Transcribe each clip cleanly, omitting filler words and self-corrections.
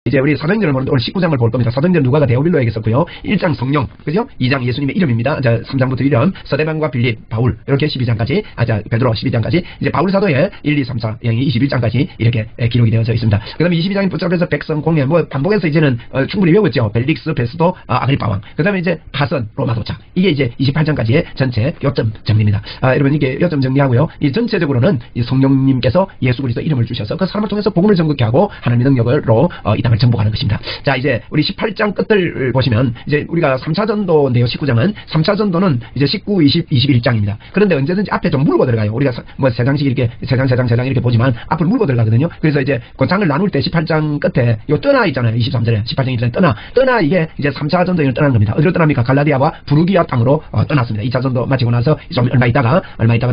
이제 우리 사도행전을 보는데 오늘 19장을 볼 겁니다. 사도행전 누가가 데오빌로에게 썼고요. 1장 성령, 그죠? 2장 예수님의 이름입니다. 자, 3장부터 이름, 서대반과 빌립, 바울, 이렇게 12장까지, 자, 베드로 12장까지, 이제 바울 사도의 1, 2, 3, 4, 21장까지 이렇게 기록이 되어져 있습니다. 그 다음에 22장이 붙잡혀서 백성, 공회, 뭐, 반복해서 이제는 충분히 외웠죠. 벨릭스, 베스도, 아그리파왕. 그 다음에 이제 가선, 로마 도착. 이게 이제 28장까지의 전체 요점 정리입니다. 여러분, 이게 요점 정리하고요. 이 전체적으로는 이 성령님께서 예수 그리스도 이름을 주셔서 그 사람을 통해서 복음을 전국케 하고 하나님의 능력으로 이 땅을 정복하는 것입니다. 자, 이제 우리 18장 끝을 보시면 이제 우리가 3차 전도인데요. 19장은 3차 전도는 이제 19, 20, 21장입니다. 그런데 언제든지 앞에 좀 물고 들어가요. 우리가 뭐 세 장씩 이렇게 세 장 이렇게 보지만 앞으로 물고 들어가거든요. 그래서 이제 그 장을 나눌 때 18장 끝에 요 떠나 있잖아요. 23절에 18장 23절에 떠나 이게 이제 3차 전도행을 떠나는 겁니다. 어디로 떠납니까? 갈라디아와 부르기아 땅으로 떠났습니다. 2차 전도 마치고 나서 좀 얼마 있다가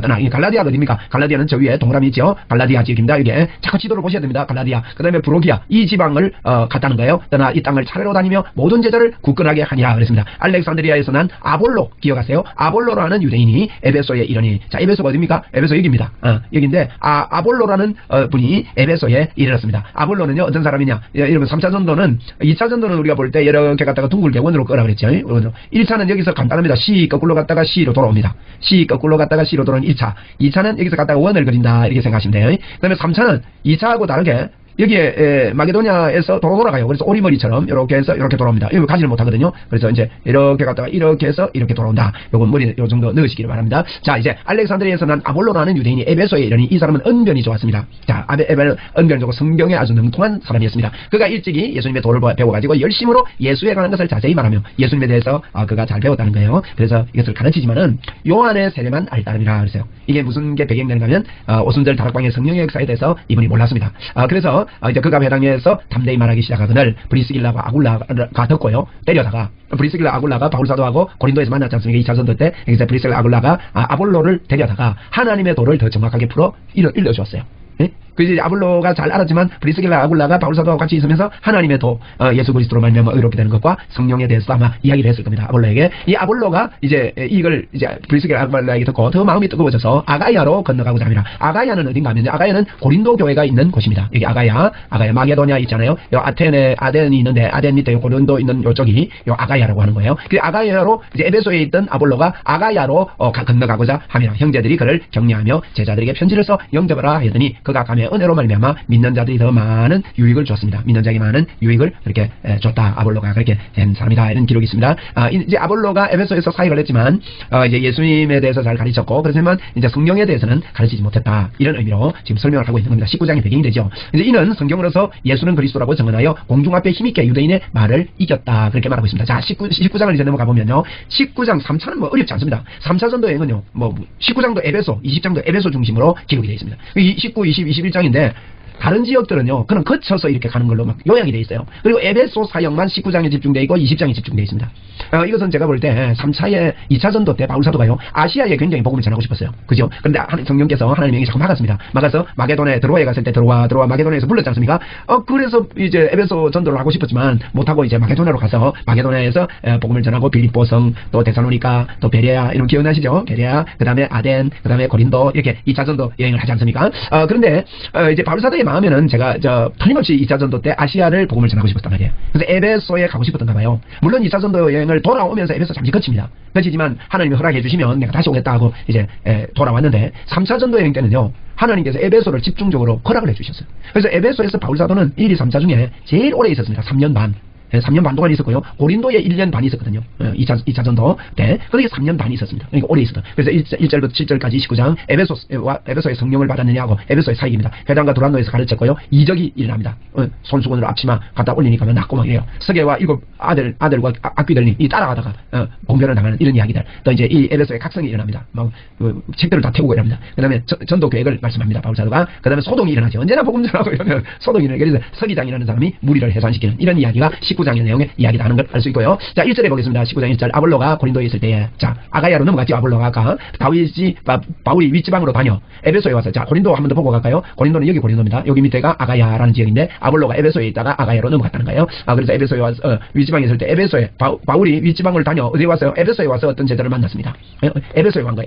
떠나. 이 갈라디아가 어디입니까? 갈라디아는 저 위에 동그라미 있죠. 갈라디아 지역입니다. 이게 자꾸 지도를 보셔야 됩니다. 갈라디아. 그 다음에 부르기아 이 지방을 갔다는 거예요. 떠나 이 땅을 차례로 다니며 모든 제자를 굳건하게 하니라 그랬습니다. 알렉산드리아에서 난 아볼로 기억하세요? 아볼로라는 유대인이 에베소에 이르니. 자, 에베소가 어디입니까? 에베소 여기입니다. 여기인데 아볼로라는 분이 에베소에 이르렀습니다. 아볼로는요 어떤 사람이냐? 여러분 3차 전도는 2차 전도는 우리가 볼 때 이렇게 갔다가 둥글게 원으로 끄라 그랬죠. 1차는 여기서 간단합니다. C 거꾸로 갔다가 C로 돌아옵니다. C 거꾸로 갔다가 C로 돌아오는 1차. 2차는 여기서 갔다가 원을 그린다 이렇게 생각하시면 돼요. 그 다음에 3차는 2차하고 다르게 여기에 마게도냐에서 돌아가요. 그래서 오리머리처럼 이렇게 해서 이렇게 돌아옵니다. 이거 가지를 못하거든요. 그래서 이제 이렇게 갔다가 이렇게 해서 이렇게 돌아온다. 요거 머리 요 정도 넣으시기를 바랍니다. 자, 이제 알렉산드리아에서 난 아볼로라는 유대인이 에베소에 이르니 이 사람은 언변이 좋았습니다. 자, 에베는 언변이 좋고 성경에 아주 능통한 사람이었습니다. 그가 일찍이 예수님의 도를 배워가지고 열심으로 예수에 관한 것을 자세히 말하며 예수님에 대해서 그가 잘 배웠다는 거예요. 그래서 이것을 가르치지만은 요한의 세례만 알따름이라 그랬어요. 이게 무슨 게 배경되는가 하면 오순절 다락방의 성령의 역사에 대해서 이분이 몰랐습니다. 그래서 이제 그가 회당에서 담대히 말하기 시작하거늘 브리스길라와 아굴라가 듣고요. 때려다가 브리스길라 아굴라가 바울사도하고 고린도에서 만났지 않습니까? 2차 전도 때 여기서 브리스길라 아굴라가 아볼로를 데려다가 하나님의 도를 더 정확하게 풀어 일러주었어요. 예? 그 이제 아볼로가 잘 알았지만 브리스길라 아굴라가 바울사도와 같이 있으면서 하나님의 도 예수 그리스도로 말미암아 의롭게 되는 것과 성령에 대해서 아마 이야기를 했을 겁니다. 아볼로에게. 이 아볼로가 이제 이걸 이제 브리스길라 아굴라에게 듣고 더 마음이 뜨거워져서 아가야로 건너가고자 합니다. 아가야는 어딘가 하면 아가야는 고린도 교회가 있는 곳입니다. 여기 아가야 마게도냐 있잖아요. 요 아덴이 있는데 아덴 밑에 고린도 있는 요쪽이 요 아가야라고 하는 거예요. 그 아가야로 이제 에베소에 있던 아볼로가 아가야로 건너가고자 합니다. 형제들이 그를 격려하며 제자들에게 편지를 써 영접하라 하더니 그가 가며 은혜로 말미암아 믿는 자들이 더 많은 유익을 줬습니다. 믿는 자에게 많은 유익을 그렇게 줬다. 아볼로가 그렇게 된 사람이다. 이런 기록이 있습니다. 이제 아볼로가 에베소에서 사역을 했지만 이제 예수님에 대해서 잘 가르쳤고 그렇지만 이제 성령에 대해서는 가르치지 못했다. 이런 의미로 지금 설명을 하고 있는 겁니다. 19장의 배경이 되죠. 이제 이는 성경으로서 예수는 그리스도라고 증언하여 공중 앞에 힘있게 유대인의 말을 이겼다. 그렇게 말하고 있습니다. 자, 19장을 이제 넘어가 보면요. 19장 3차는 뭐 어렵지 않습니다. 3차 전도 여행은요. 뭐 19장도 에베소, 20장도 에베소 중심으로 기록이 되어 있습니다. 19, 20, 21장인데 다른 지역들은요, 그냥 거쳐서 이렇게 가는 걸로 막 요약이 되어 있어요. 그리고 에베소 사역만 19장에 집중되어 있고 20장에 집중되어 있습니다. 이것은 제가 볼 때 3차의 2차 전도 때 바울사도가요, 아시아에 굉장히 복음을 전하고 싶었어요. 그죠? 그런데 성령께서 하나님의 영이 자꾸 막았습니다. 막아서 마게도네 드로아에 갔을 때 드로아 마게도네에서 불렀지 않습니까? 그래서 이제 에베소 전도를 하고 싶었지만 못하고 이제 마게도네로 가서 마게도네에서 복음을 전하고 빌립보성, 또 데살로니가, 또 베레아, 이런 기억나시죠? 베레아, 그 다음에 아덴, 그 다음에 고린도, 이렇게 2차 전도 여행을 하지 않습니까? 그런데 이제 바울사도의 마음에는 제가 틀림없이 2차 전도 때 아시아를 복음을 전하고 싶었단 말이에요. 그래서 에베소에 가고 싶었던가 봐요. 물론 2차 전도 여행을 돌아오면서 에베소 잠시 거칩니다. 거치지만 하나님이 허락해 주시면 내가 다시 오겠다 하고 이제 돌아왔는데 3차 전도 여행 때는요. 하나님께서 에베소를 집중적으로 허락을 해주셨어요. 그래서 에베소에서 바울사도는 1, 2, 3차 중에 제일 오래 있었습니다. 3년 반. 3년 반 동안 있었고요. 고린도에 1년 반 있었거든요. 2차 전도 때. 그러니까 3년 반 있었습니다. 그러니까 오래 있었다. 그래서 1절부터 7절까지 29장 에베소의 성령을 받았느냐 하고 에베소의 사역입니다. 회당과 두란노에서 가르쳤고요. 이적이 일어납니다. 손수건으로 앞치마 갖다 올리니까 낫고 막 이래요. 서게와 7 아들과 악귀들이 따라가다가 봉변을 당하는 이런 이야기들. 또 이제 이 에베소의 각성이 일어납니다. 막 책들을 다 태우고 이럽니다. 그 다음에 전도 계획을 말씀합니다. 바울사도가. 그 다음에 소동이 일어나죠. 언제나 복음 전하고 이러면 소동이 일어나요. 그래서 서기장이라는 사람이 무리를 해산시키는 이런 이야기가 19장 19장의 내용에 이야기 하는 걸 알 수 있고요. 자, 1절에 보겠습니다. 19장 1절. 아볼로가 고린도에 있을 때에, 자, 아가야로 넘어갔죠. 아볼로가 아까 바울이 윗지방으로 다녀 에베소에 와서, 자, 고린도 한 번 더 보고 갈까요? 고린도는 여기 고린도입니다. 여기 밑에가 아가야라는 지역인데 아볼로가 에베소에 있다가 아가야로 넘어갔다는 거예요. 그래서 에베소에 와서 윗지방에 있을 때 에베소에 바울이 윗지방을 다녀 어디에 왔어요? 에베소에 와서 어떤 제자를 만났습니다. 에베소에 간 거예요.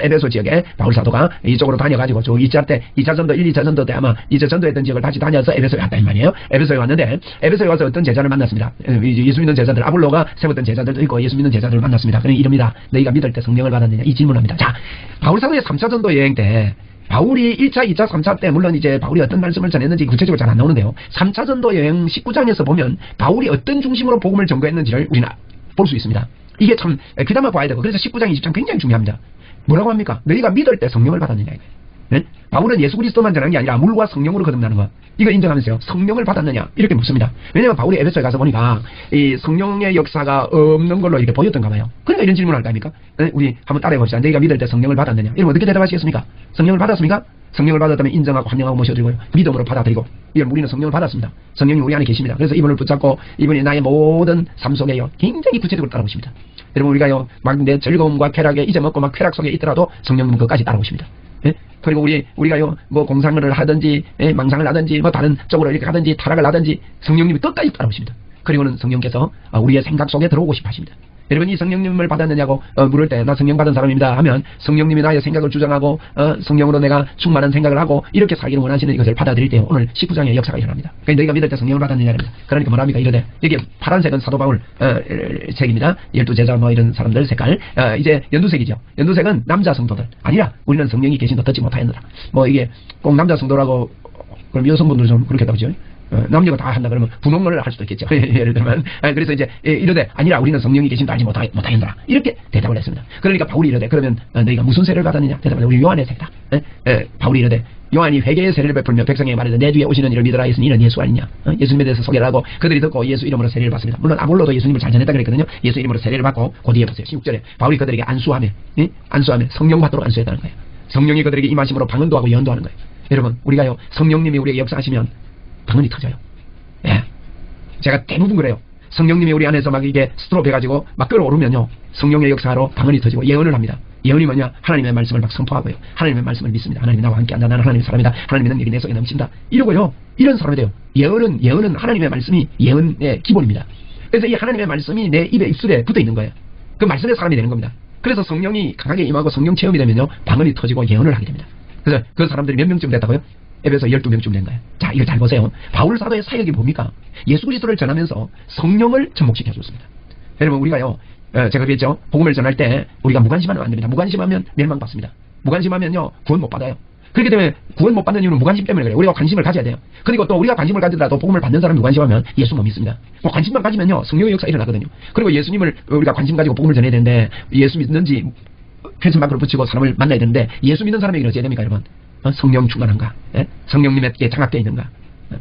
에베소 지역에 바울 사도가 이쪽으로 다녀가지고 저 2차 전도 1, 2차 전도 때 아마 2차 전도했던 지역을 다시 다녀서 에베소에 왔다 이 말이에요. 에베소에 왔는데 에베소에 와서 어떤 제자를 만났습니다. 예수 믿는 제자들, 아볼로가 세웠던 제자들도 있고 예수 믿는 제자들을 만났습니다. 그러니 이럽니다. 너희가 믿을 때 성령을 받았느냐 이 질문합니다. 자, 바울 사도의 3차 전도 여행 때 바울이 1차, 2차, 3차 때 물론 이제 바울이 어떤 말씀을 전했는지 구체적으로 잘 안 나오는데요. 3차 전도 여행 19장에서 보면 바울이 어떤 중심으로 복음을 전거했는지를 우리는 볼 수 있습니다. 이게 참 귀담아 봐야 되고, 그래서 19장, 20장 굉장히 중요합니다. 뭐라고 합니까? 너희가 믿을 때 성령을 받았느냐 이거예요. 네? 바울은 예수 그리스도만 전하는 게 아니라 물과 성령으로 거듭나는 것, 이거 인정하면서요, 성령을 받았느냐 이렇게 묻습니다. 왜냐하면 바울이 에베소에 가서 보니까 이 성령의 역사가 없는 걸로 이렇게 보였던가 봐요. 그러니까 이런 질문을 할까 합니까? 네? 우리 한번 따라해 봅시다. 너희가 믿을 때 성령을 받았느냐, 이러면 어떻게 대답하시겠습니까? 성령을 받았습니까? 성령을 받았다면 인정하고 환영하고 모셔드리고요, 믿음으로 받아들이고, 이런 우리는 성령을 받았습니다. 성령이 우리 안에 계십니다. 그래서 이분을 붙잡고 이분이 나의 모든 삶 속에요 굉장히 구체적으로 따라오십니다. 여러분, 우리가요 막 내 즐거움과 쾌락에 잊어먹고 막 쾌락 속에 있더라도 성령님은 끝까지 따라오십니다. 예? 그리고 우리가요 뭐 공상을 하든지 망상을 하든지 뭐 다른 쪽으로 이렇게 가든지 타락을 하든지 성령님이 끝까지 따라오십니다. 그리고는 성령께서 우리의 생각 속에 들어오고 싶어 하십니다. 여러분, 이 성령님을 받았느냐고 물을 때 나 성령 받은 사람입니다 하면 성령님이 나의 생각을 주장하고 성령으로 내가 충만한 생각을 하고 이렇게 살기를 원하시는 이것을 받아들일 때 오늘 19장의 역사가 일어납니다. 그러니까 너희가 믿을 때 성령을 받았느냐입니다. 그러니까 뭐랍니까? 이러되 여기 파란색은 사도 바울 색입니다. 12제자 뭐 이런 사람들 색깔. 이제 연두색이죠. 연두색은 남자 성도들. 아니라 우리는 성령이 계신다 듣지 못하였느라. 뭐 이게 꼭 남자 성도라고 그럼 여성분들 좀 그렇게 하다보죠. 남녀가 다 한다 그러면 분홍을 할 수도 있겠죠. 예를 들면. 그래서 이제 이러되 아니라 우리는 성령이 계신다 알지 못하였느라 이렇게 대답을 했습니다. 그러니까 바울이 이러되 그러면 너희가 무슨 세례를 받았느냐? 대답을 우리 요한의 세례다. 바울이 이러되 요한이 회개의 세례를 베풀며 백성에게 말하되 내 뒤에 오시는 이를 믿으라 했으니 이는 예수 아니냐. 예수님에 대해서 소개를 하고 그들이 듣고 예수 이름으로 세례를 받습니다. 물론 아볼로도 예수님을 잘 전했다 그랬거든요. 예수 이름으로 세례를 받고 그 뒤에 보세요. 16절에 바울이 그들에게 안수하며 성령 받도록 안수했다는 거예요. 성령이 그들에게 임하심으로 방언도 하고 예언도 하는 거예요. 여러분, 우리가요 성령님이 우리에게 역사하시면 방언이 터져요. 예. 제가 대부분 그래요. 성령님이 우리 안에서 막 이게 스트롭 해가지고 막 끌어오르면요 성령의 역사로 방언이 터지고 예언을 합니다. 예언이 뭐냐? 하나님의 말씀을 막 선포하고요. 하나님의 말씀을 믿습니다. 하나님이 나와 함께 한다. 나는 하나님의 사람이다. 하나님의 능력이 내 속에 넘친다. 이러고요. 이런 사람이 돼요. 예언은 하나님의 말씀이 예언의 기본입니다. 그래서 이 하나님의 말씀이 내 입술에 붙어 있는 거예요. 그 말씀의 사람이 되는 겁니다. 그래서 성령이 강하게 임하고 성령 체험이 되면요 방언이 터지고 예언을 하게 됩니다. 그래서 그 사람들이 몇 명쯤 됐다고요? 에베소 12명쯤 된 거예요. 자, 이걸 잘 보세요. 바울 사도의 사역이 뭡니까? 예수 그리스도를 전하면서 성령을 접목시켜 줬습니다. 여러분, 우리가요 제가 그랬죠. 복음을 전할 때 우리가 무관심하면 안 됩니다. 무관심하면 멸망받습니다. 무관심하면요 구원 못 받아요. 그렇기 때문에 구원 못 받는 이유는 무관심 때문에 그래요. 우리가 관심을 가져야 돼요. 그리고 또 우리가 관심을 가지더라도 복음을 받는 사람이 무관심하면 예수 못 믿습니다. 뭐 관심만 가지면요 성령의 역사 일어나거든요. 그리고 예수님을 우리가 관심 가지고 복음을 전해야 되는데 예수 믿는지 펜션 밖으로 붙이고 사람을 만나야 되는데 예수 믿는 사람에게 어찌해야 됩니까, 여러분? 성령 충만한가? 예? 성령님에게 장악되어 있는가?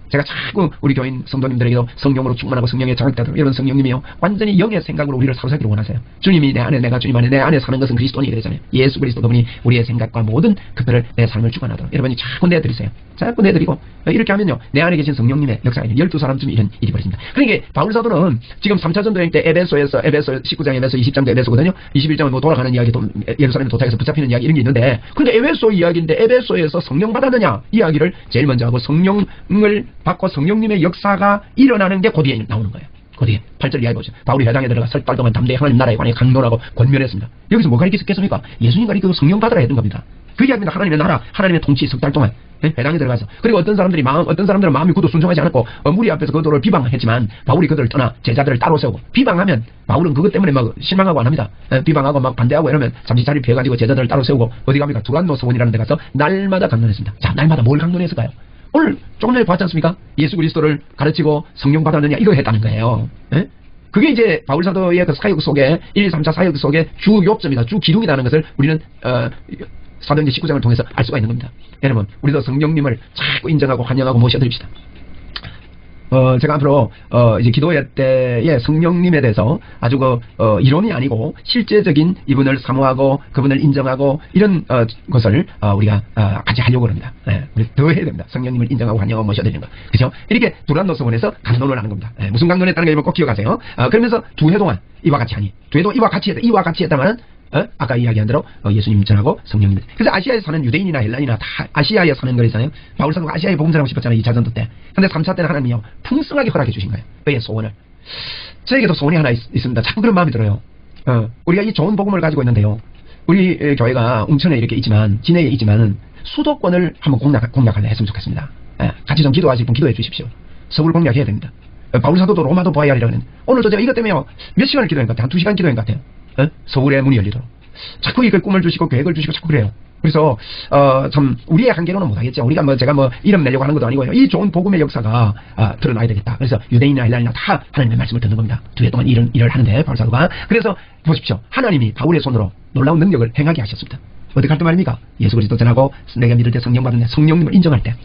제가 자꾸 우리 교인 성도님들에게도 성령으로 충만하고 성령에 장악되도록, 이런 성령님이요 완전히 영의 생각으로 우리를 사로잡기를 원하세요. 주님이 내 안에, 내가 주님 안에, 내 안에 사는 것은 그리스도니 그러잖아요. 예수 그리스도 그분이 우리의 생각과 모든 그들을 내 삶을 주관하도록 여러분이 자꾸 내드리세요. 자꾸 내드리고 이렇게 하면요 내 안에 계신 성령님의 역사가 12사람쯤 이런 일이 벌어집니다. 그러니까 바울 사도는 지금 3차 전도 여행 때 에베소 19장 에베소 20장도 에베소거든요. 21장은 뭐 돌아가는 이야기, 예루살렘에 도착해서 붙잡히는 이야기 이런 게 있는데, 근데 에베소 이야기인데 에베소에서 성령 받았느냐 이야기를 제일 먼저 하고 성령을 받고 성령님의 역사가 일어나는 게 그 뒤에 나오는 거예요. 그 뒤에 8절 이야기 보죠. 바울이 회당에 들어가 설 달 동안 담대히 하나님 나라에 관해 강론하고 권면했습니다. 여기서 뭐 가르치겠습니까? 예수님 가르치고 성령 받으라 했던 겁니다. 그 이야기입니다. 하나님의 나라, 하나님의 통치 석 달 동안 회당에 들어가서. 그리고 어떤 사람들은 마음이 굳어 순종하지 않았고 무리 앞에서 그들을 비방했지만 바울이 그들을 떠나 제자들을 따로 세우고, 비방하면 바울은 그것 때문에 막 실망하고 안 합니다. 비방하고 막 반대하고 이러면 잠시 자리 비워가지고 제자들을 따로 세우고 어디 갑니까? 두란노 서원이라는 데 가서 날마다 강론했습니다. 자, 날마다 뭘 강론했을까요? 오늘 조금 전에 봤지 않습니까? 예수 그리스도를 가르치고 성령 받았느냐 이거 했다는 거예요. 에? 그게 이제 바울 사도의 그 사역 속에 1, 3차 사역 속에 주 요점이다, 주 기둥이라는 것을 우리는 사도행전 19장을 통해서 알 수가 있는 겁니다. 여러분, 우리도 성령님을 자꾸 인정하고 환영하고 모셔드립시다. 제가 앞으로 이제 기도회 때의 성령님에 대해서 아주 이론이 아니고 실제적인 이분을 사모하고 그분을 인정하고 이런 것을 우리가 같이 하려고 합니다. 네, 우리 더 해야 됩니다. 성령님을 인정하고 환영하고 모셔드리는 거. 그죠? 이렇게 두란노서원에서 강론을 하는 겁니다. 네, 무슨 강론했다는 걸 꼭 기억하세요. 그러면서 두 해 동안 이와 같이 하니, 두 해 동안 이와 같이 했다면 아까 이야기한 대로 예수님 전하고 성령님. 그래서 아시아에 사는 유대인이나 헬라인이나 다 아시아에 사는 거잖아요. 바울 사도가 아시아에 복음 전하고 싶었잖아요. 2차 전도 때. 근데 3차 때는 하나님이요 풍성하게 허락해 주신 거예요. 그의 소원을. 저에게도 소원이 하나 있습니다. 참 그런 마음이 들어요. 우리가 이 좋은 복음을 가지고 있는데요. 우리 교회가 웅천에 이렇게 있지만, 진해에 있지만은 수도권을 한번 공략하려 했으면 좋겠습니다. 같이 좀 기도하실 분 기도해 주십시오. 서울 공략해야 됩니다. 바울 사도도 로마도 보아야 하리라고 했는데 오늘도 제가 이것 때문에요. 몇 시간을 기도한 것 같아요. 한 2시간 기도한 것 같아요. 서울의 문이 열리도록. 자꾸 이걸 꿈을 주시고 계획을 주시고 자꾸 그래요. 그래서 참 우리의 한계로는 못하겠죠. 우리가 제가 이름 내려고 하는 것도 아니고요. 이 좋은 복음의 역사가 드러나야 되겠다. 그래서 유대인이나 헬라인이나 다 하나님의 말씀을 듣는 겁니다. 2해 동안 일을 하는데 바울 사도가. 그래서 보십시오. 하나님이 바울의 손으로 놀라운 능력을 행하게 하셨습니다. 어떻게 할 때 말입니까? 예수 그리스도 전하고 내가 믿을 때 성령 받은 성령님을 인정할 때.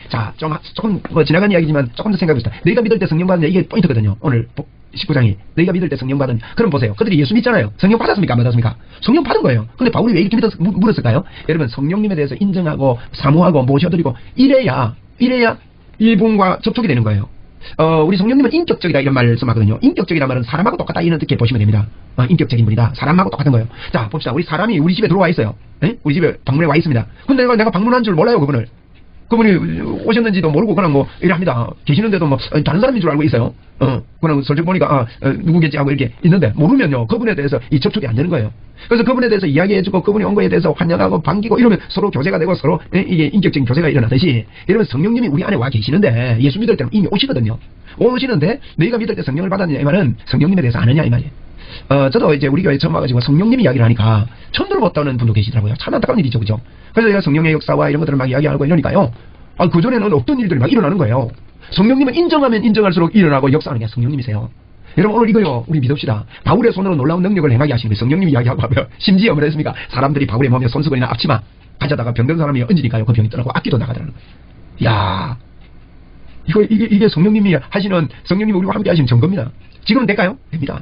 자, 조금 지나간 이야기지만 조금 더 생각해봅시다. 너희가 믿을 때 성령 받은 이게 포인트거든요. 오늘 19장이 너희가 믿을 때 성령 받은. 그럼 보세요. 그들이 예수 믿잖아요. 성령 받았습니까? 안 받았습니까? 성령 받은 거예요. 근데 바울이 왜 이렇게 물었을까요? 여러분 성령님에 대해서 인정하고 사모하고 모셔드리고 이래야 이분과 접촉이 되는 거예요. 우리 성령님은 인격적이다 이런 말을 쓰거든요. 인격적이란 말은 사람하고 똑같다 이렇게 보시면 됩니다. 인격적인 분이다. 사람하고 똑같은 거예요. 자, 봅시다. 우리 사람이 우리 집에 들어와 있어요. 우리 집에 방문해 와 있습니다. 근데 내가 방문한 줄 몰라요, 그분을. 그분이 오셨는지도 모르고 그냥 이래 합니다. 계시는데도 다른 사람인 줄 알고 있어요. 그냥 슬쩍 보니까 누구겠지 하고 이렇게 있는데 모르면요 그분에 대해서 이 접촉이 안 되는 거예요. 그래서 그분에 대해서 이야기해주고 그분이 온 거에 대해서 환영하고 반기고 이러면 서로 교제가 되고 서로 이게 인격적인 교제가 일어나듯이 여러분 성령님이 우리 안에 와 계시는데 예수 믿을 때는 이미 오시거든요. 오시는데 너희가 믿을 때 성령을 받았냐 이 말은 성령님에 대해서 아느냐 이 말이에요. 저도 이제 우리 교회 처음 와가지고 성령님이 이야기를 하니까 처음 들어봤다는 분도 계시더라고요. 참 안타까운 일이죠, 그죠? 그래서 제가 성령의 역사와 이런 것들을 막 이야기하고 이러니까요. 그전에는 없던 일들이 막 일어나는 거예요. 성령님은 인정하면 인정할수록 일어나고 역사하는 게 성령님이세요. 여러분 오늘 이거요 우리 믿읍시다. 바울의 손으로 놀라운 능력을 행하게 하시는 거예요. 성령님이 이야기하고 하면 심지어 뭐라 했습니까? 사람들이 바울의 몸에 손수건이나 앞치마 가져다가 병든 사람이 얹으니까요 그 병이 떠나고 악기도 나가더라는 거예요. 이야 이게 성령님이 하시는 성령님이 우리와 함께 하시는 증거입니다. 지금은 될까요? 됩니다.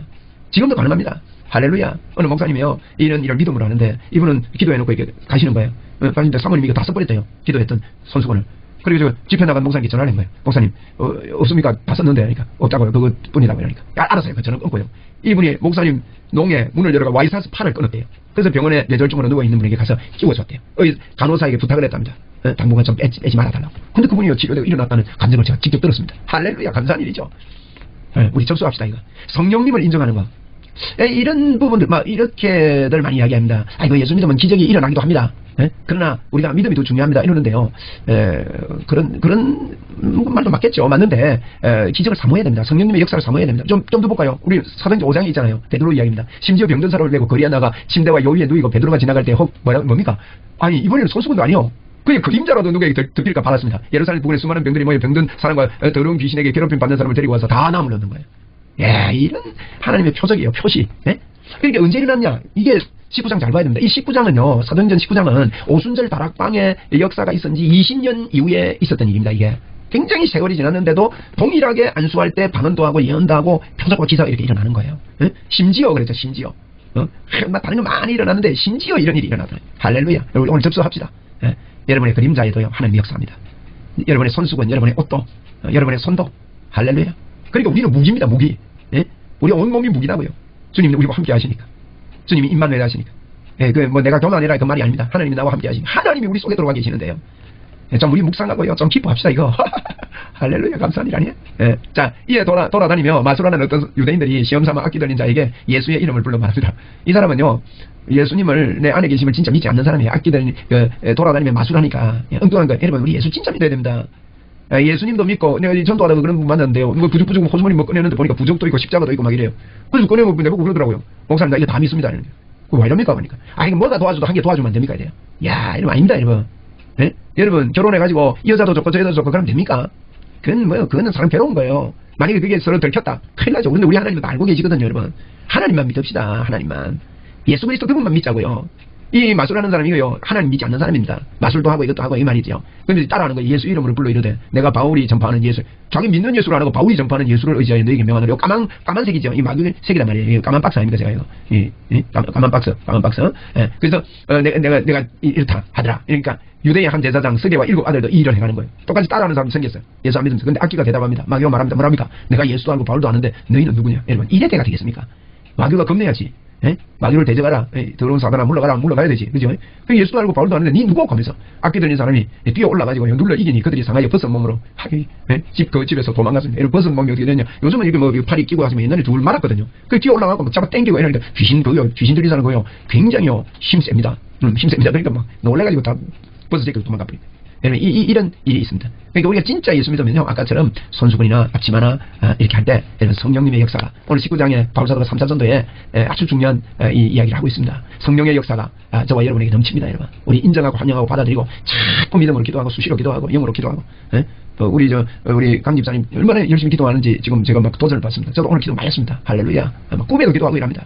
지금도 가능합니다. 할렐루야. 어느 목사님이요 이런 믿음으로 하는데 이분은 기도해놓고 이렇게 가시는 거예요. 가시는데 사모님이 이거 다 써버렸대요. 기도했던 손수건을. 그리고 저 집회 나간 목사님께 전화를 한 거예요. 목사님 없습니까? 다 썼는데 그러니까 없다고요. 그것뿐이라고 그러니까 알았어요. 저는 끊고요. 이분이 목사님 농에 문을 열어가 와이사스 팔을 끊었대요. 그래서 병원에 뇌졸중으로 누워있는 분에게 가서 끼워줬대요. 간호사에게 부탁을 했답니다. 당분간 좀 빼지 말아달라고. 근데 그분이 치료되고 일어났다는 감정을 제가 직접 들었습니다. 할렐루야. 감사한 일이죠. 우리 접수합시다 이거. 성령님을 인정하는 거. 이런 부분들 이렇게들 많이 이야기합니다. 이거 예수 믿으면 기적이 일어나기도 합니다. 그러나 우리가 믿음이 더 중요합니다 이러는데요. 그런 말도 맞겠죠. 맞는데 기적을 사모해야 됩니다. 성령님의 역사를 사모해야 됩니다. 좀 더 볼까요? 우리 사도행전 5장에 있잖아요. 베드로 이야기입니다. 심지어 병든 사람을 내고 거리 하나가 침대와 요위에 누이고 베드로가 지나갈 때 뭡니까? 이번에는 손수건도 아니요. 그게 그림자라도 누구에게 덮일까 받았습니다. 예루살렘 부근에 수많은 병들이 모여 병든 사람과 더러운 귀신에게 괴롭힘 받는 사람을 데리고 와서 다 나무를 넣는 거예요. 이런 하나님의 표적이에요. 표시. 그러니까 언제 일어났냐? 이게 19장 잘 봐야 됩니다. 이 19장은요. 사도행전 19장은 오순절 다락방의 역사가 있었는지 20년 이후에 있었던 일입니다. 이게 굉장히 세월이 지났는데도 동일하게 안수할 때 반언도 하고 예언도 하고 표적과 기사가 이렇게 일어나는 거예요. 심지어 그랬죠. 심지어 다른 거 많이 일어났는데 심지어 이런 일이 일어나더라고요. 할렐루야. 오늘 접수합시다. 여러분의 그림자에도요. 하나님의 역사입니다. 여러분의 손수건, 여러분의 옷도, 여러분의 손도. 할렐루야. 그러니까 우리는 무기입니다. 무기. 우리 온몸이 무기라고요. 주님이 우리와 함께 하시니까. 주님이 임마누엘 하시니까. 내가 교만이라 그 말이 아닙니다. 하나님이 나와 함께 하시니까. 하나님이 우리 속에 들어와 계시는데요. 좀 우리 묵상하고요. 좀 기뻐합시다 이거. 할렐루야. 감사한 일 아니에요? 자, 이에 돌아다니며 마술하는 어떤 유대인들이 시험삼아 악기 들린 자에게 예수의 이름을 불러 말합니다. 이 사람은요. 예수님을 내 안에 계심을 진짜 믿지 않는 사람이에요. 악기 들린 돌아다니며 마술하니까 엉뚱한 거예요. 여러분 우리 예수 진짜 믿어야 됩니다. 예수님도 믿고 내가 전도하다가 그런 분 만났는데요. 부죽부죽 호주머니 꺼내는데 보니까 부적도 있고 십자가도 있고 막 이래요. 그래서 꺼내고 내보고 그러더라고요. 목사님 나 이거 다 믿습니다. 이러는 그거 왜 이럽니까? 그러니까 이거 뭐가 도와줘도 한 개 도와주면 안 됩니까? 이래요. 이러면 아닙니다 여러분. 여러분 결혼해가지고 이 여자도 좋고 저 여자도 좋고 그러면 됩니까? 그거는 사람 괴로운 거예요. 만약에 그게 서로 들켰다 큰일 나죠. 그런데 우리 하나님도 알고 계시거든요. 여러분 하나님만 믿읍시다. 하나님만. 예수 그리스도 그분만 믿자고요. 이 마술하는 사람이 이거요, 하나님 믿지 않는 사람입니다. 마술도 하고 이것도 하고 이 말이죠. 근데 따라하는 거 예수 이름으로 불러 이러되 내가 바울이 전파하는 예수, 자기 믿는 예수를 안 하고 바울이 전파하는 예수를 의지하여 너에게 명하노라. 까만색이죠. 이 마귀 색이란 말이에요. 까만 박스 아닙니까 제가 이거. 까만 박스. 예. 그래서 내가 이렇다 하더라. 그러니까 유대인 한 제사장 스게와 7 아들도 이 일을 행하는 거예요. 똑같이 따라하는 사람이 생겼어요. 예수 안 믿으면서. 근데 악기가 대답합니다. 마귀가 말합니다. 뭐랍니까? 내가 예수도 알고 바울도 아는데 너희는 누구냐? 여러분 이래 때가 되겠습니까? 마귀가 겁내야지. 예? 마귀를 대적하라. 더러운 사단아 물러가야 되지. 그죠? 예수도 알고 바울도 아는데 니 누구? 하면서 악기 들린 사람이 뛰어 올라가지고 눌러 이기니 그들이 상하여 벗은 몸으로 그 집에서 도망갔습니다. 이런 벗은 몸이 어떻게 되냐? 요즘은 이게 뭐 팔이 끼고 하시면 옛날에 둘 말았거든요. 그 뛰어 올라가고 막 잡아 당기고 이러니까 귀신 들리사는 거요. 굉장히 힘셉니다. 힘셉니다. 그러니까 막 놀래가지고 다 벗어지고 도망가버립니다. 이런 일이 있습니다. 그러니까 우리가 진짜 예수 믿으면요, 아까처럼 손수건이나 앞치마나 이렇게 할 때 성령님의 역사가 오늘 19장에 바울사도가 3차 전도에 아주 중요한 이 이야기를 하고 있습니다. 성령의 역사가 저와 여러분에게 넘칩니다. 여러분 우리 인정하고 환영하고 받아들이고 자꾸 믿음으로 기도하고 수시로 기도하고 영으로 기도하고 우리 강 집사님 얼마나 열심히 기도하는지 지금 제가 막 도전을 받습니다. 저도 오늘 기도 많이 했습니다. 할렐루야. 막 꿈에도 기도하고 이랍니다.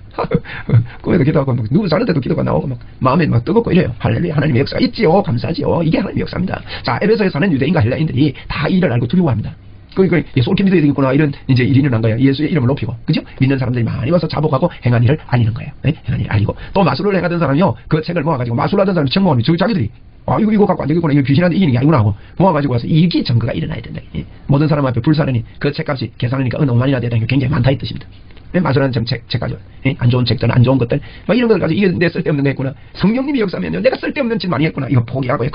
꿈에도 기도하고 막 누구 사는 데도 기도가 나오고 막 마음에 막 뜨겁고 이래요. 할렐루야. 하나님의 역사가 있지요. 감사하지요. 이게 하나님의 역사입니다. 자, 에베소에 사는 유대인과 헬라인들이 다 이를 알고 두려워합니다. 그러니까 예수 옳게 믿어야 되겠구나 이런 이제 일이 일어난 거예요. 예수의 이름을 높이고, 그죠? 믿는 사람들이 많이 와서 자복하고 행한 일을 알리는 거예요. 네? 행한 일을 알리고 또 마술을 행하던 사람이요, 그 책을 모아가지고 마술하던 사람이 책 모으면 자기들이 이거 갖고 안 되겠구나. 이거 귀신한테 이기는 게 아니구나 하고 모아가지고 와서 일기 증거가 일어나야 된다. 모든 사람 앞에 불사르니 그 책값이 계산하니까 5만이나 되다는 게 굉장히 많다 이 뜻입니다. 마술하는 책까지 안 좋은 책들, 안 좋은 것들 막 이런 것들 가지고 이게 내 쓸데없는 거 했구나. 성령님이 역사하면 내가 쓸데없는 짓 많이 했구나. 이거 포기하고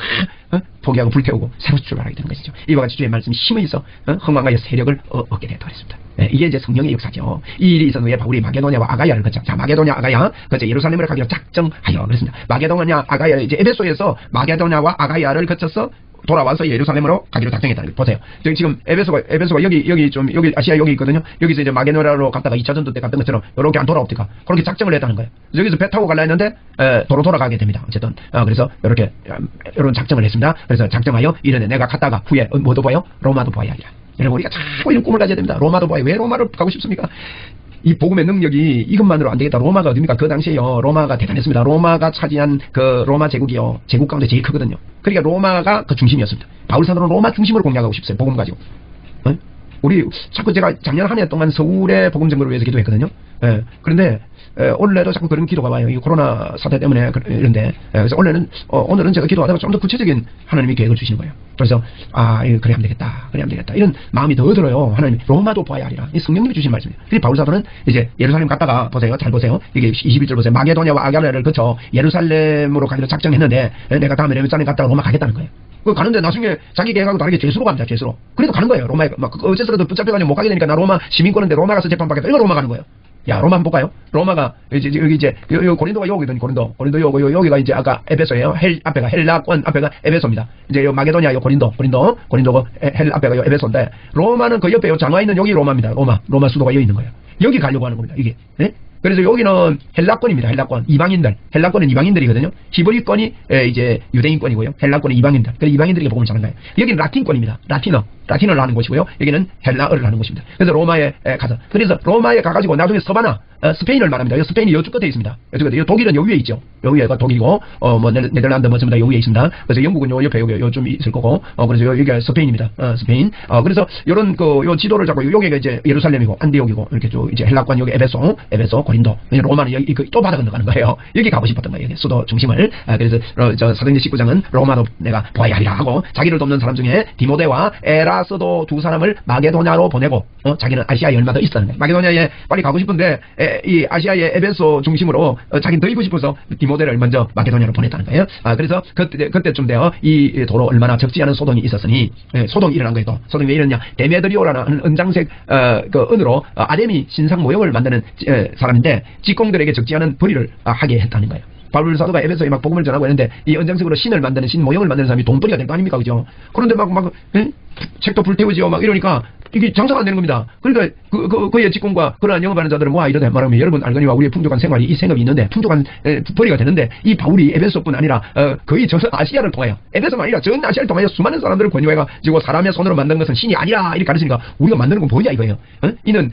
포기하고 불태우고 새로 출발하게 되는 것이죠. 이와 같이 주의 말씀이 힘을 있어 흥왕하여 세력을 얻게 되었다 그랬습니다. 이게 이제 성령의 역사죠. 이 일이 있었는 후에 바울이 마게도냐와 아가야를 거쳐. 자, 마게도냐 아가야 거쳐 예루살렘으로 가기로 작정하여 그랬습니다. 마게도냐 아가야, 이제 에베소에서 마게도냐와 아가야를 거쳐서 돌아와서 예루살렘으로 가기로 작정했다는 거 보세요. 지금 에베소가 여기 아시아 여기 있거든요. 여기서 이제 마게도냐로 갔다가 2차 전도 때 갔던 것처럼 이렇게 안 돌아옵니까? 그렇게 작정을 했다는 거예요. 여기서 배 타고 가려 했는데 도로 돌아가게 됩니다. 어쨌든 그래서 이렇게 이런 작정을 했습니다. 그래서 작정하여 이르되 내가 갔다가 후에 뭐도 봐요? 로마도 봐야 하리라. 여러분 우리가 자꾸 이런 꿈을 가져야 됩니다. 로마도 봐요. 왜 로마를 가고 싶습니까? 이 복음의 능력이 이것만으로 안 되겠다. 로마가 어딥니까? 그 당시에요, 로마가 대단했습니다. 로마가 차지한 그 로마 제국이요, 제국 가운데 제일 크거든요. 그러니까 로마가 그 중심이었습니다. 바울 사도는 로마 중심으로 공략하고 싶어요. 복음 가지고. 우리 자꾸 제가 작년 한 해 동안 서울의 복음 전거를 위해서 기도했거든요. 그런데 원래도 자꾸 그런 기도가 와요. 이 코로나 사태 때문에 이런데 그래서 오늘은 제가 기도하다가 좀 더 구체적인 하나님의 계획을 주시는 거예요. 그래서 그래 하면 되겠다. 이런 마음이 더 들어요. 하나님 로마도 봐야 하리라. 이 성령님이 주신 말씀이에요. 그래서 바울 사도는 이제 예루살렘 갔다가 보세요. 잘 보세요. 이게 21절 보세요. 마게도냐와 아가야를 거쳐 예루살렘으로 가기로 작정했는데 내가 다음에 예루살렘 갔다가 로마 가겠다는 거예요. 가는데 나중에 자기 계획하고 다르게 죄수로 갑니다. 죄수로. 그래도 가는 거예요. 로마에 어째서라도 붙잡혀가지고 못 가게 되니까 나 로마 시민권인데 로마 가서 재판받겠다. 이거 로마 가는 거예요. 야, 로마 한번 볼까요? 로마가 여기 이제 고린도가 여기거든요. 고린도 여기가 이제 아까 에베소예요. 앞에가 헬라권 앞에가 에베소입니다. 이제 요 마게도냐 고린도가 헬 앞에가 요 에베소인데 로마는 그 옆에 요 장화 있는 여기 로마입니다. 로마 수도가 여기 있는 거예요. 여기 가려고 하는 겁니다. 이게. 네? 그래서 여기는 헬라권입니다. 헬라권. 이방인들. 헬라권은 이방인들이거든요. 히브리권이 이제 유대인권이고요. 헬라권은 이방인들. 그래서 이방인들에게 복음을 전한 거예요. 여기는 라틴권입니다. 라틴어를 하는 곳이고요. 여기는 헬라어를 하는 곳입니다. 그래서 로마에 가서. 그래서 로마에 가가지고 나중에 서바나, 스페인을 말합니다. 스페인이 이쪽 끝에 있습니다. 독일은 여기 위에 있죠. 여기가 독일이고, 네덜란드 전부 다 여기 위에 있습니다. 그래서 영국은 요 옆에 여기 좀 있을 거고, 그래서 여기가 스페인입니다. 스페인. 그래서 요런 요 지도를 잡고 여기가 이제 예루살렘이고, 안디옥이고, 이렇게 쭉 이제 헬라권 여기 에베소, 고린도. 로마는 여기 또 바다 건너가는 거예요. 여기 가고 싶었던 거예요. 여기 수도 중심을. 그래서 사도행전 19장은 로마도 내가 보아야 하리라 하고, 자기를 돕는 사람 중에 디모데와 에라스도 두 사람을 마게도냐로 보내고, 자기는 아시아에 얼마 더 있었는 거예요. 마게도냐에 빨리 가고 싶은데, 이 아시아의 에베소 중심으로 자기는 더 있고 싶어서 디모데를 먼저 마게도냐로 보냈다는 거예요. 그래서 그때쯤 되어 이 도로 얼마나 적지 않은 소동이 있었으니, 소동이 일어난 거예요. 소동이 왜 일어났냐? 데메드리오라는 은장색 그 은으로 아데미 신상 모형을 만드는 사람인데 직공들에게 적지 않은 벌이를 하게 했다는 거예요. 바울 사도가 에베소에 막 복음을 전하고 있는데 이 은장색으로 신을 만드는 신 모형을 만드는 사람이 돈벌이가 된 거 아닙니까? 그죠? 그런데 책도 불태우지요. 막 이러니까 이게 장사가 안 되는 겁니다. 그러니까 그의 직공과 그러한 영업하는 자들은 뭐야 이러다 말하면 여러분 알거니와 우리의 풍족한 생활이 이 생업이 있는데 풍족한 벌이가 되는데 이 바울이 에베소뿐 아니라 거의 전 아시아를 통하여 에베소만 아니라 전 아시아를 통하여 수많은 사람들을 권유해가지고 사람의 손으로 만든 것은 신이 아니라 이렇게 가르치니까 우리가 만드는 건 뭐냐 이거예요. 이는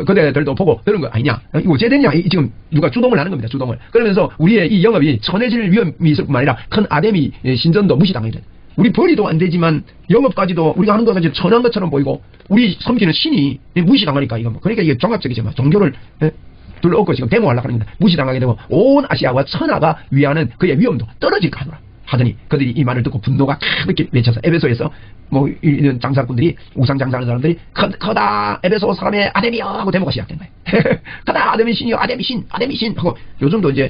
그대들도 보고 그런 거 아니냐. 이거 어째 됐냐. 지금 누가 주동을 하는 겁니다. 주동을. 그러면서 우리의 이 영업이 천해질 위험이 있을 뿐만 아니라 큰 아데미 신전도 무시당하게 돼. 우리 벌이도 안 되지만 영업까지도 우리가 하는 것까지 천한 것처럼 보이고 우리 섬기는 신이 무시당하니까 이거 그러니까 이게 종합적이죠. 종교를 둘러엎고 지금 데모하려고 하는 겁니다. 무시당하게 되고 온 아시아와 천하가 위하는 그의 위험도 떨어질까 하더니 그들이 이 말을 듣고 분노가 크게 외쳐서 에베소에서 뭐 이런 장사꾼들이 우상 장사하는 사람들이 커다 에베소 사람의 아데미여 하고 데모가 시작된 거예요. 커다 아데미 신이요 아데미 신 하고 요즘도 이제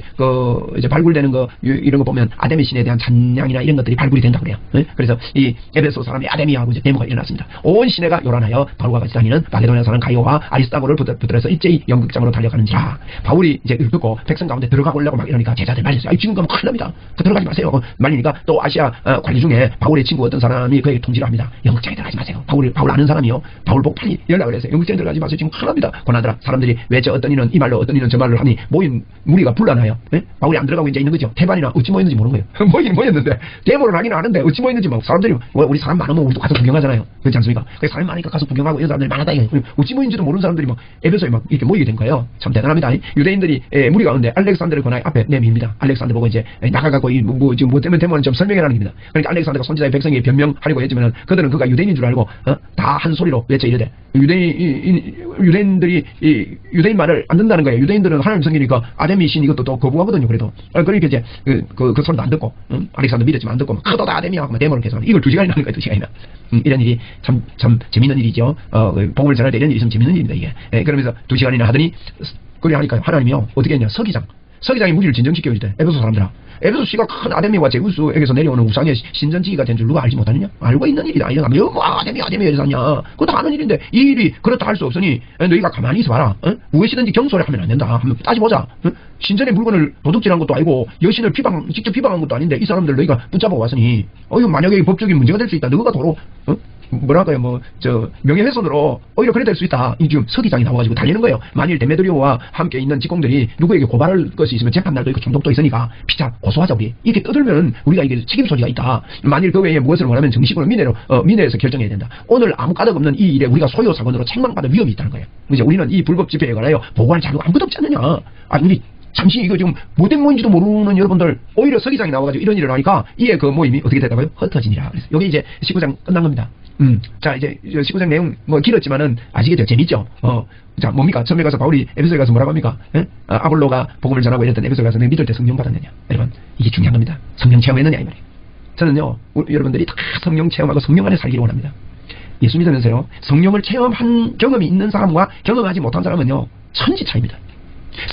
이제 발굴되는 거 이런 거 보면 아데미 신에 대한 찬양이나 이런 것들이 발굴이 된다고 그래요. 그래서 이 에베소 사람의 아데미여 하고 이제 데모가 일어났습니다. 온 시내가 요란하여 바울과 같이 다니는 마게도냐 사람 가이오와 아리스타고를 붙들어서 일제히 연극장으로 달려가는지라. 바울이 이제 이걸 듣고 백성 가운데 들어가보려고 막 이러니까 제자들 말렸어요. 지금 가면 큰일 납니다. 들어가지 마세요. 말리니까 또 아시아 관리 중에 바울의 친구 어떤 사람이 그에게 통지를 합니다. 연극장에 들어가지 마세요. 바울 알는 사람이요. 바울 보고 빨리 연락을 해서 연극장에 들어가지 마세요. 지금 큰일 납니다. 권하더라. 사람들이 왜 저 어떤 이는 이 말로 어떤 이는 저 말로 하니 모인 무리가 불안하여 바울이 안 들어가고 이제 있는 거죠. 태반이나 어찌 모였는지 모르는 거예요. 모이긴 모였는데 데모를 하기는 하는데 어찌 모였는지 막 사람들이 우리 사람 많으면 우리도 가서 구경하잖아요. 그렇지 않습니까? 사람이 많으니까 가서 구경하고 이런 사람들이 많았다. 어찌 모인지도 모르는 사람들이 막 에베소에 막 이렇게 모이게 된 거예요. 참 대단합니다. 유대인들이 무리 가운데 알렉산더를 권하여 앞에 내밉니다. 알렉산더 보고 이제 나가갖고 지금 뭐 때문에 데모는 좀 설명해라는 겁니다. 그러니까 알렉산더가 선지자의 백성에게 변명하려고 했지만 그들은 그가 유대인인 줄 알고 다 한 소리로 외쳐 이르되 유대인들이 유대인 말을 안 듣는다는 거예요. 유대인들은 하나님 성기니까 아데미 신 이것도 또 거부하거든요. 그래도 그러니까 이제 그 소리도 안 듣고 알렉산더 믿었지만 안 듣고 크도다 아데미야 하고 데모를 계속하는 이걸 2시간이나 하는 거예요. 2시간이나 이런 일이 참 재밌는 일이죠. 복음을 전할 때 이런 일이 있으면 재밌는 일입니다. 이게 그러면서 2시간이나 하더니 그래 하니까 하나님이요 어떻게 했냐. 서기장이 무리를 진정시켜 이르되 에베소 사람들아 에베소 씨가 큰 아데미와 제우스에게서 내려오는 우상의 신전지기가 된 줄 누가 알지 못하느냐? 알고 있는 일이다. 이러면 뭐 아데미 어디서 하냐? 그거 다 아는 일인데 이 일이 그렇다 할 수 없으니 너희가 가만히 있어봐라. 무엇이든지 경솔을 하면 안 된다. 한번 따져보자. 신전의 물건을 도둑질한 것도 아니고 여신을 직접 비방한 것도 아닌데 이 사람들 너희가 붙잡아 왔으니 이거 만약에 법적인 문제가 될 수 있다. 너가 도로 뭐랄까요, 명예훼손으로 오히려 그래 될 수 있다. 이 지금 서기장이 나와가지고 달리는 거예요. 만일 데메드리오와 함께 있는 직공들이 누구에게 고발할 것이 있으면 재판날도 있고 총독도 있으니까 피자 고소하자 우리. 이렇게 떠들면 우리가 이게 책임 소지가 있다. 만일 그 외에 무엇을 원하면 정식으로 민회에서 결정해야 된다. 오늘 아무 까닭 없는 이 일에 우리가 소요 사건으로 책망받을 위험이 있다는 거예요. 이제 우리는 이 불법 집회에 관하여 보고할 자료가 아무것도 없지 않느냐. 우리 잠시 이거 지금 못된 모인지도 모르는 여러분들 오히려 서기장이 나와가지고 이런 일을 하니까 이에 그 모임이 어떻게 됐다고요? 흩어지니라. 그래서 여기 이제 19장 끝난 겁니다. 자 이제 19장 내용 길었지만은 아시겠죠? 재밌죠? 자 뭡니까? 처음에 가서 바울이 에베소에 가서 뭐라고 합니까? 아볼로가 복음을 전하고 이랬던 에베소에 가서 내 믿을 때 성령 받았느냐? 여러분 이게 중요한 겁니다. 성령 체험했느냐 이 말이에요. 저는요 여러분들이 다 성령 체험하고 성령 안에 살기를 원합니다. 예수 믿으면서요 성령을 체험한 경험이 있는 사람과 경험하지 못한 사람은요 천지 차이입니다.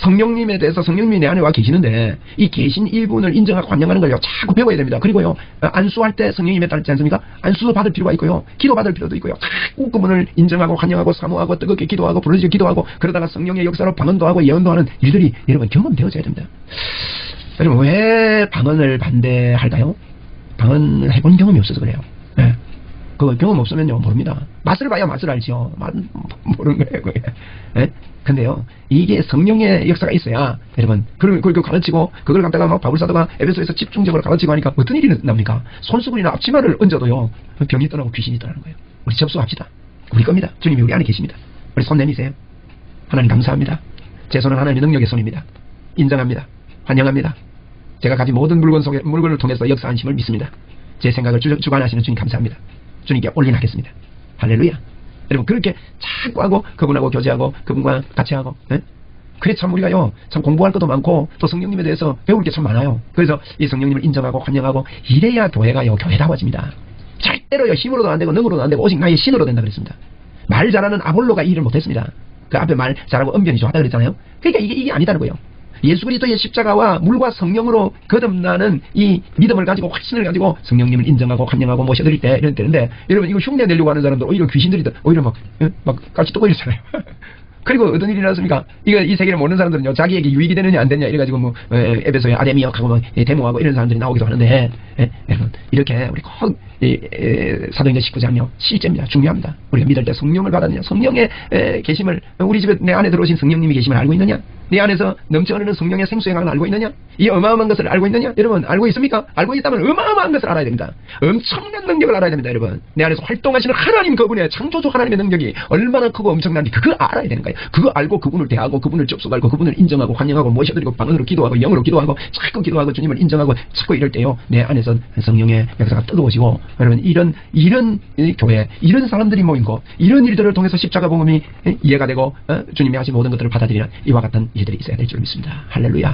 성령님에 대해서 성령님이 내 안에 와 계시는데 이 계신 일분을 인정하고 환영하는 걸요 자꾸 배워야 됩니다. 그리고요 안수할 때 성령님에 따르지 않습니까? 안수 받을 필요가 있고요 기도 받을 필요도 있고요 자꾸 그분을 인정하고 환영하고 사모하고 뜨겁게 기도하고 부르짖어 기도하고 그러다가 성령의 역사로 방언도 하고 예언도 하는 일들이 여러분 경험되어져야 됩니다. 여러분 왜 방언을 반대할까요? 방언을 해본 경험이 없어서 그래요. 네. 그 경험 없으면요 모릅니다. 맛을 봐야 맛을 알죠. 모르는 거예요 그게. 네? 근데요 이게 성령의 역사가 있어야 여러분 그걸 가르치고 그걸 갖다가 막 바울사도가 에베소에서 집중적으로 가르치고 하니까 어떤 일이 납니까? 손수건이나 앞치마를 얹어도요 병이 떠나고 귀신이 떠나는 거예요. 우리 접수합시다. 우리 겁니다. 주님이 우리 안에 계십니다. 우리 손 내미세요. 하나님 감사합니다. 제 손은 하나님의 능력의 손입니다. 인정합니다. 환영합니다. 제가 가진 모든 물건을 통해서 역사하심을 믿습니다. 제 생각을 주관하시는 주님 감사합니다. 주님께 올인하겠습니다. 할렐루야. 여러분 그렇게 자꾸 하고 그분하고 교제하고 그분과 같이 하고 그래 참 우리가요 참 공부할 것도 많고 또 성령님에 대해서 배울 게 참 많아요. 그래서 이 성령님을 인정하고 환영하고 이래야 교회가요 교회다워집니다. 절대로요 힘으로도 안 되고 능으로도 안 되고 오직 나의 신으로 된다 그랬습니다. 말 잘하는 아볼로가 이 일을 못했습니다. 그 앞에 말 잘하고 언변이 좋았다 그랬잖아요. 그러니까 이게 아니다는 거예요. 예수 그리스도의 십자가와 물과 성령으로 거듭나는 이 믿음을 가지고 확신을 가지고 성령님을 인정하고 환영하고 모셔드릴 때 이런 때인데 여러분 이거 흉내 내려고 하는 사람들 오히려 귀신들이 오히려 막 깔치 뜨고 이러잖아요. 그리고 어떤 일이 일어났습니까? 이 세계를 모르는 사람들은요 자기에게 유익이 되느냐 안 되느냐 이래가지고 뭐 에베소에 아데미역하고 막 데모하고 이런 사람들이 나오기도 하는데 여러분 이렇게 우리 꼭 사도행전 19장요 실제입니다. 중요합니다. 우리가 믿을 때 성령을 받았느냐, 성령의 계심을, 우리 집에 내 안에 들어오신 성령님이 계심을 알고 있느냐, 내 안에서 넘쳐 흐르는 성령의 생수행함을 알고 있느냐, 이 어마어마한 것을 알고 있느냐. 여러분 알고 있습니까? 알고 있다면 어마어마한 것을 알아야 됩니다. 엄청난 능력을 알아야 됩니다. 여러분 내 안에서 활동하시는 하나님, 그분의 창조주 하나님의 능력이 얼마나 크고 엄청난지 그거 알아야 되는 거예요. 그거 알고 그분을 대하고 그분을 접속하고 그분을 인정하고 환영하고 모셔드리고 방언으로 기도하고 영어로 기도하고 자꾸 기도하고 주님을 인정하고 자꾸 이럴 때요, 내 안에서 성령의 역사가 뜨거워지고, 여러분 이런 이 교회, 이런 사람들이 모인 곳, 이런 일들을 통해서 십자가 복음이 이해가 되고 주님이 하신 모든 것들을 받아들이는 이와 같은 일들이 있어야 될 줄 믿습니다. 할렐루야.